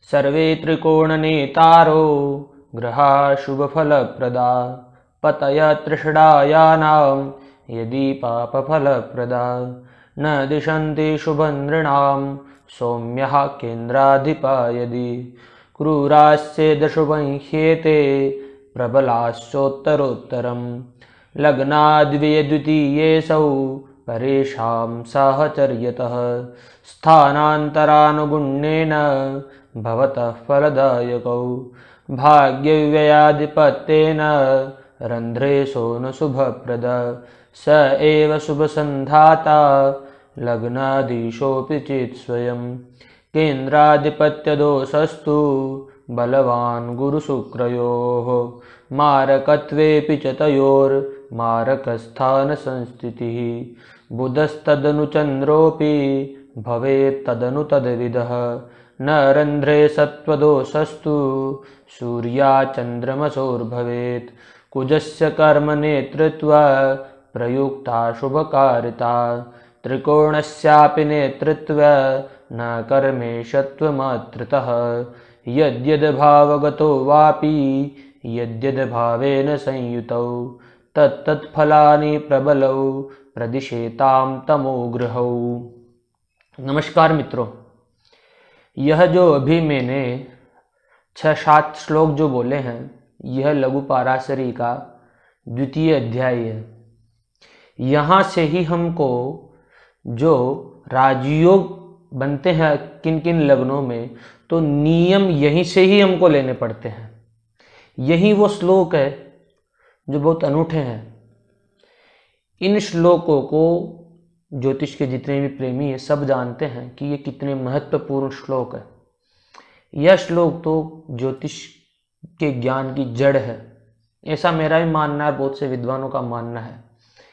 सर्वे त्रिकोणनेतारो ग्रहा शुभफलप्रदा पतय तृषडायानां यदि पापफलप्रदा न दिशन्ति शुभनृणां सौम्यः केन्द्राधिपा यदि क्रूराश्चेदशुभं ह्येते प्रबलाश्चोत्तरोत्तरम् लग्नाद्वितीयेऽसौ परेषां साहचर्यतः स्थानान्तरानुगुण्येन भवतः फलदायकौ भाग्यव्ययाधिपत्येन रन्ध्रेशो न शुभप्रद स एव शुभसन्धाता लग्नाधीशोऽपि चेत् स्वयं केन्द्राधिपत्यदोषस्तु बलवान् गुरुशुक्रयोः मारकत्वेऽपि च तयोर्मारकस्थानसंस्थितिः बुधस्तदनु चन्द्रोऽपि भवेत् तदनु तद्विदः न रन्ध्रे सत्त्वदोषस्तु सूर्याचन्द्रमसोर्भवेत् कुजस्य कर्मनेतृत्वा प्रयुक्ता शुभकारिता त्रिकोणस्यापि नेतृत्वा न कर्मेशत्वमात्रतः यद्यद्भावगतो वापि यद्यद्भावेन संयुतौ तत्तत्फलानि प्रबलौ प्रदिशेतां तमोग्रहौ। नमस्कार मित्रों, यह जो अभी मैंने 6-7 श्लोक जो बोले हैं, यह लघु पाराशरी का द्वितीय अध्याय है। यहाँ से ही हमको जो राजयोग बनते हैं किन किन लग्नों में, तो नियम यहीं से ही हमको लेने पड़ते हैं। यही वो श्लोक है जो बहुत अनूठे हैं। इन श्लोकों को ज्योतिष के जितने भी प्रेमी हैं सब जानते हैं कि ये कितने महत्वपूर्ण श्लोक है। यह श्लोक तो ज्योतिष के ज्ञान की जड़ है, ऐसा मेरा भी मानना है, बहुत से विद्वानों का मानना है।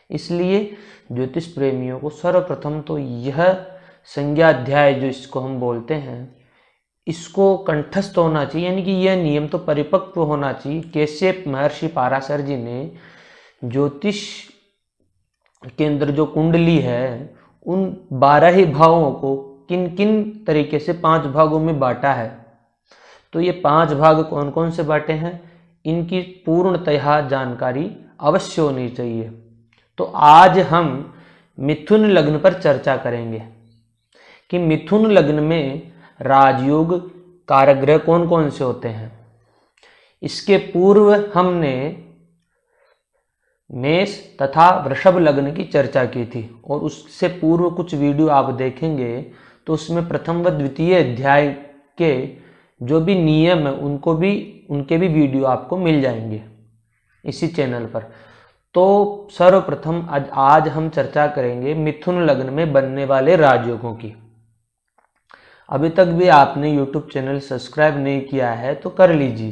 इसलिए ज्योतिष प्रेमियों को सर्वप्रथम तो यह संज्ञाध्याय जो इसको हम बोलते हैं, इसको कंठस्थ होना चाहिए, यानी कि यह नियम तो परिपक्व होना चाहिए। कैसे महर्षि पाराशर जी ने ज्योतिष के अंदर जो कुंडली है, उन 12 ही भावों को किन किन तरीके से 5 भागों में बांटा है। तो ये 5 भाग कौन कौन से बांटे हैं, इनकी पूर्णतया जानकारी अवश्य होनी चाहिए। तो आज हम मिथुन लग्न पर चर्चा करेंगे कि मिथुन लग्न में राजयोग कारक ग्रह कौन कौन से होते हैं। इसके पूर्व हमने मेष तथा वृषभ लग्न की चर्चा की थी, और उससे पूर्व कुछ वीडियो आप देखेंगे तो उसमें प्रथम व द्वितीय अध्याय के जो भी नियम है उनके भी वीडियो आपको मिल जाएंगे इसी चैनल पर। तो सर्वप्रथम आज हम चर्चा करेंगे मिथुन लग्न में बनने वाले राजयोगों की। अभी तक भी आपने YouTube चैनल सब्सक्राइब नहीं किया है तो कर लीजिए।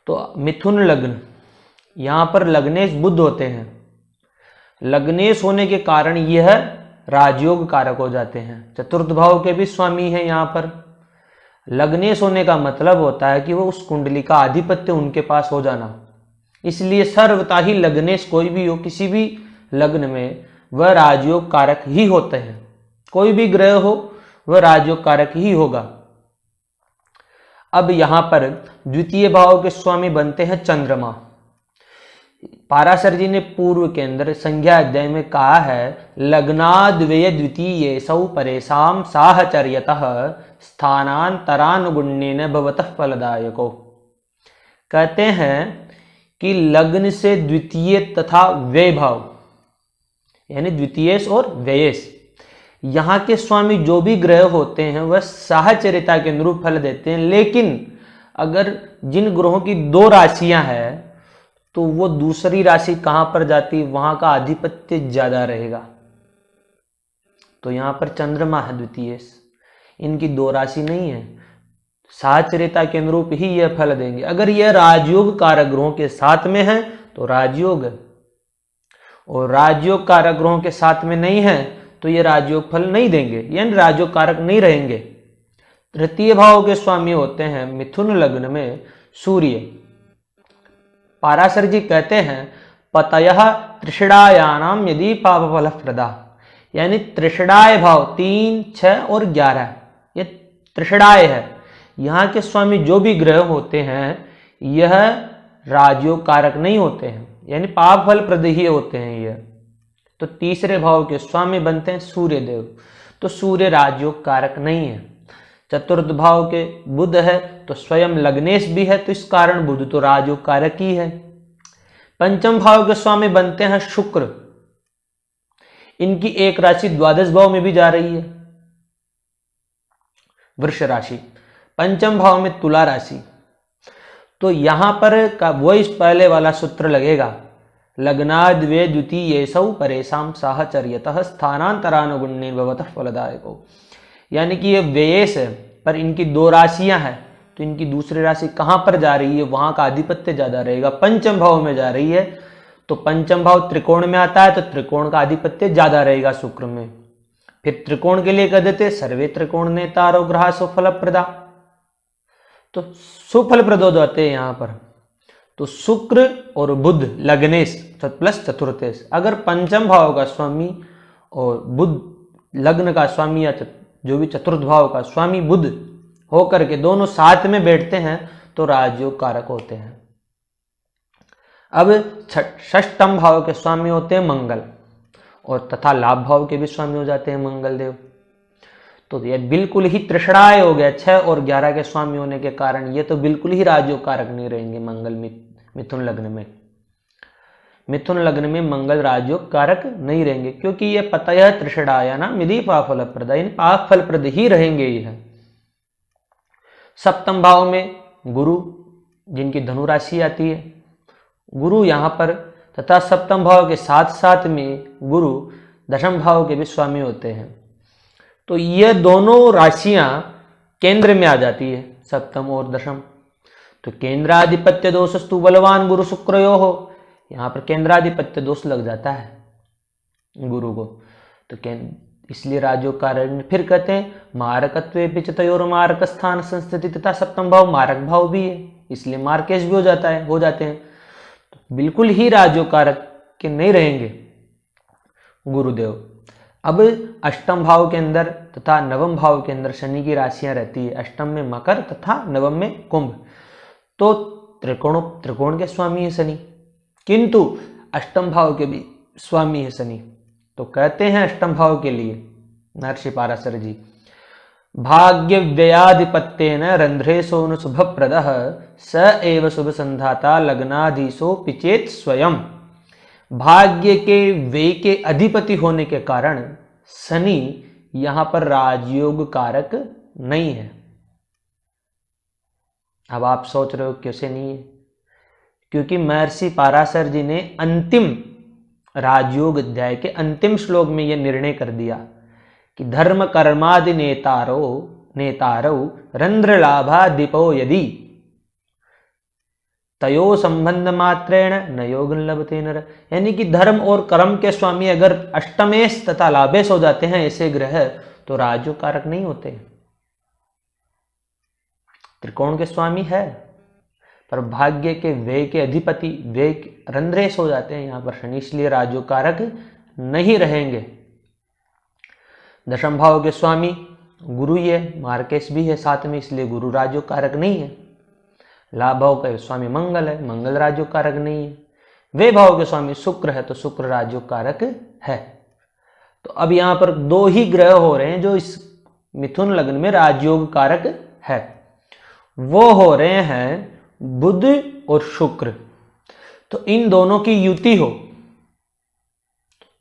तो मिथुन लग्न, यहाँ पर लग्नेश बुध होते हैं। लग्नेश होने के कारण यह राजयोग कारक हो जाते हैं। चतुर्थ भाव के भी स्वामी हैं यहाँ पर। लग्नेश होने का मतलब होता है कि वो उस कुंडली का आधिपत्य उनके पास हो जाना। इसलिए सर्वथा ही लग्नेश कोई भी हो, किसी भी लग्न में वह राजयोग कारक ही होते हैं। कोई भी ग्रह हो वह राजयोग कारक ही होगा। अब यहाँ पर द्वितीय भाव के स्वामी बनते हैं चंद्रमा। पाराशर जी ने पूर्व के अंदर संज्ञा अध्याय में कहा है, लग्नाद्वय द्वितीय सौ परेशाम साहचर्यतः स्थानांतरानुगुण्येन भवतः फलदायको। कहते हैं कि लग्न से द्वितीय तथा व्यय भाव, यानी द्वितीयेश और व्ययेश, यहाँ के स्वामी जो भी ग्रह होते हैं वह साहचर्यता के अनुरूप फल देते हैं। लेकिन अगर जिन ग्रहों की 2 राशियां हैं तो वो दूसरी राशि कहां पर जाती, वहां का आधिपत्य ज्यादा रहेगा। तो यहाँ पर चंद्रमा है द्वितीय, इनकी 2 राशि नहीं है, साहचर्यता के अनुरूप ही यह फल देंगे। अगर यह राजयोग कारक ग्रहों के साथ में है तो राजयोग है, और राजयोग कारक ग्रहों के साथ में नहीं है तो ये राजयोग फल नहीं देंगे, यानी राजयोग कारक नहीं रहेंगे। तृतीय भाव के स्वामी होते हैं मिथुन लग्न में सूर्य। पाराशर जी कहते हैं, पतयः त्रिषडायानाम यदि पाप फल प्रदा, यानी त्रिषडाय भाव 3, 6 और 11, ये त्रिषडाय है। यहाँ के स्वामी जो भी ग्रह होते हैं यह राजयोग कारक नहीं होते हैं, यानी पाप फल प्रद ही होते हैं यह। तो तीसरे भाव के स्वामी बनते हैं सूर्य देव, तो सूर्य राजयोग कारक नहीं है। चतुर्थ भाव के बुध है तो स्वयं लग्नेश भी है, तो इस कारण बुध तो राजयोग कारक ही है। पंचम भाव के स्वामी बनते हैं शुक्र, इनकी एक राशि द्वादश भाव में भी जा रही है, वृष राशि, पंचम भाव में तुला राशि। तो यहां पर वो इस पहले वाला सूत्र लगेगा, लग्नाद्वे द्वितीयेषु परेशाम साहचर्यतः स्थानांतरानुगुण्येन भवतः फलदायको, यानी कि ये व्ययेश है पर इनकी दो राशियां हैं, तो इनकी दूसरी राशि कहां पर जा रही है, वहां का आधिपत्य ज्यादा रहेगा, पंचम भाव में जा रही है। तो पंचम भाव त्रिकोण में आता है तो त्रिकोण का आधिपत्य ज्यादा रहेगा शुक्र में। फिर त्रिकोण के लिए कह देते सर्वे त्रिकोण नेतारो ग्रह सुफल प्रदा, तो सुफल प्रद हो जाते हैं यहां पर। तो शुक्र और बुध लग्नेश प्लस चतुर्थेश, अगर पंचम भाव का स्वामी और बुध लग्न का स्वामी या जो भी चतुर्थ भाव का स्वामी बुध होकर के दोनों साथ में बैठते हैं तो राजयोग कारक होते हैं। अब षष्ठम भाव के स्वामी होते हैं मंगल, और तथा लाभ भाव के भी स्वामी हो जाते हैं मंगल देव। तो यह बिल्कुल ही तृषणाय हो गया, 6 और 11 के स्वामी होने के कारण ये तो बिल्कुल ही राजयोग कारक नहीं रहेंगे मंगल मिथुन लग्न में। मिथुन लग्न में मंगल राजयोग कारक नहीं रहेंगे, क्योंकि ये पता है तृषणाय ना मिली पाप फल प्रद, इन पाप फल प्रद ही रहेंगे यह। सप्तम भाव में गुरु, जिनकी धनु राशि आती है, गुरु यहां पर, तथा सप्तम भाव के साथ साथ में गुरु दशम भाव के भी स्वामी होते हैं। तो ये दोनों राशियां केंद्र में आ जाती है, सप्तम और दशम। तो केंद्राधिपत्य दोषस्तु बलवान गुरु शुक्रयो हो, यहां पर केंद्राधिपत्य दोष लग जाता है गुरु को, तो इसलिए राजयोग कारक। फिर कहते हैं मारकत्वे पिचतयोर मारक स्थान संस्थिति, तथा सप्तम भाव मारक भाव भी है, इसलिए मार्केश भी हो जाते हैं। तो बिल्कुल ही राजयोग कारक के नहीं रहेंगे गुरुदेव। अब अष्टम भाव के अंदर तथा नवम भाव के अंदर शनि की राशियां रहती है, अष्टम में मकर तथा नवम में कुंभ। तो त्रिकोण के स्वामी है शनि, किंतु अष्टम भाव के भी स्वामी है शनि। तो कहते हैं अष्टम भाव के लिए महर्षि पाराशर जी, भाग्य व्ययाधिपत्येन रंध्रेशो न शुभ प्रदः स एव शुभ संधाता लग्नाधीशो पिचेत स्वयं। भाग्य के व्यय के अधिपति होने के कारण शनि यहां पर राजयोग कारक नहीं है। अब आप सोच रहे हो कैसे नहीं है, क्योंकि महर्षि पाराशर जी ने अंतिम राजयोग अध्याय के अंतिम श्लोक में यह निर्णय कर दिया कि धर्म कर्मादि नेतारो रंध्र लाभाधिपो यदि तयो संबंध मात्रेण न योग लभते नर, यानी कि धर्म और कर्म के स्वामी अगर अष्टमेश तथा लाभेश हो जाते हैं ऐसे ग्रह, तो राजयोग कारक नहीं होते। त्रिकोण के स्वामी है पर भाग्य के व्यय के अधिपति व्यय रंध्रेश हो जाते हैं यहां पर शनि, इसलिए राजयोग कारक नहीं रहेंगे। दशम भाव के स्वामी गुरु ही है, मार्केश भी है साथ में, इसलिए गुरु राजयोग कारक नहीं है। लाभ भाव का स्वामी मंगल है, मंगल राजयोग कारक नहीं है। वे भाव के स्वामी शुक्र है, तो शुक्र राजयोग कारक है। तो अब यहां पर दो ही ग्रह हो रहे हैं जो इस मिथुन लग्न में राजयोग कारक है, वो हो रहे हैं बुध और शुक्र। तो इन दोनों की युति हो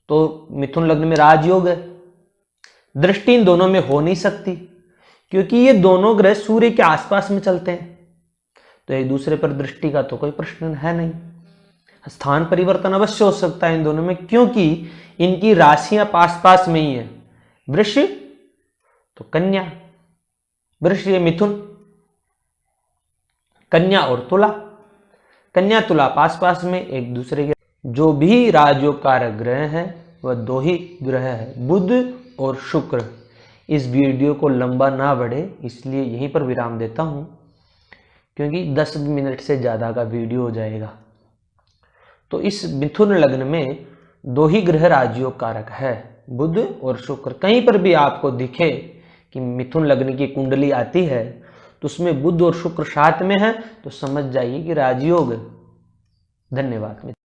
तो मिथुन लग्न में राजयोग है। दृष्टि इन दोनों में हो नहीं सकती, क्योंकि ये दोनों ग्रह सूर्य के आसपास में चलते हैं, तो एक दूसरे पर दृष्टि का तो कोई प्रश्न है नहीं। स्थान परिवर्तन अवश्य हो सकता है इन दोनों में, क्योंकि इनकी राशियां पास पास में ही है। वृष तो कन्या, वृष ये मिथुन, कन्या और तुला, कन्या तुला पास पास में एक दूसरे के। जो भी राजयोग कारक ग्रह हैं वह दो ही ग्रह है, बुध और शुक्र। इस वीडियो को लंबा ना बढ़े इसलिए यहीं पर विराम देता हूं, क्योंकि 10 मिनट से ज़्यादा का वीडियो हो जाएगा। तो इस मिथुन लग्न में दो ही ग्रह राजयोग कारक है, बुध और शुक्र। कहीं पर भी आपको दिखे कि मिथुन लग्न की कुंडली आती है तो उसमें बुध और शुक्र साथ में है, तो समझ जाइए कि राजयोग है। धन्यवाद।